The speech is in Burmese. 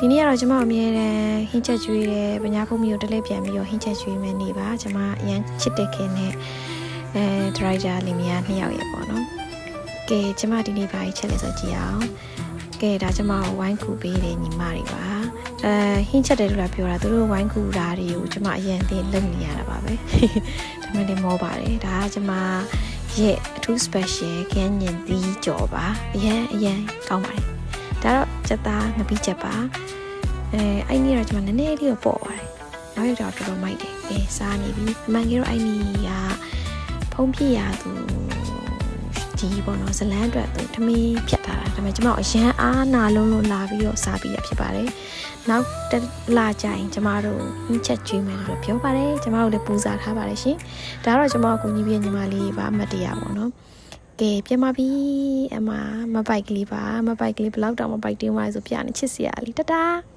ဒီနေ့ကတော့ကျမအမြဲတမ်းဟင်းချက်ကျွေးတယ်ပညာဖုံးမျိုးတလဲပြန်ပြီးတော့ဟင်းချက်ကျွေးမယ်နေပါကျမအရန်ချစ်တဲ့ခင်နဲ့ဒရိုက်တာလင်မယား2ယောက်ရေပေါ့နော်ကဲကျမဒီနေ့ဘာကြီးချက်လဲဆိုကြည့်အောင်ကဲဒါကျမဝိုင်းကူပေးတယ်ညီမတွေပါဟင်းချက်တယ်လို့ပြောတာသူတို့ဝိုင်းကူတာတွေကိုကျမအရန်သိလုံနေရတာပါပဲဒါမှလည်းမောပါတယ်ဒါကကျမရဲ့အထူး special ခင်းညင်သီးကြော်ပါအရန်ကောင်းပါတယ်ဒါတော့ချက်သားငပိချက်ပါအဲ့ဒီတော့ကျွန်မနည်းနည်းလေးတော့ပေါ့ပါတယ်နောက်ရတော့တော်တော်မိုက်တယ်စားနေပြီအမှန်ကြီးတော့အဲ့ဒီကဖုံးပြရသူဒီပေါ့နော်ဇလန်းအတွက်သူထမင်းဖြတ်ထားတာဒါပေမဲ့ကျွန်မအရန်အားနာလုံးလို့လာပြီးတော့စားပြီးရဖြစ်ပါတယ်နောက်တစ်လကြာရင်ကျမတို့ဟင်းချက်ကျွေးမယ်လို့ပြောပါတယ်ကျမတို့လည်းပူဇော်ထားပါတယ်ရှင်ဒါတော့ကျမကိုညီပြညီမလေးပါအမတ်တရားပေါ့နော်ကဲပြန်ပါပြီအမမပိုက်ကလေးပါမပိုက်ကလေးဘယ်လောက်တောင်မပိုက်တင်းသွားလဲဆိုပြနေချစ်စရာလေးတတား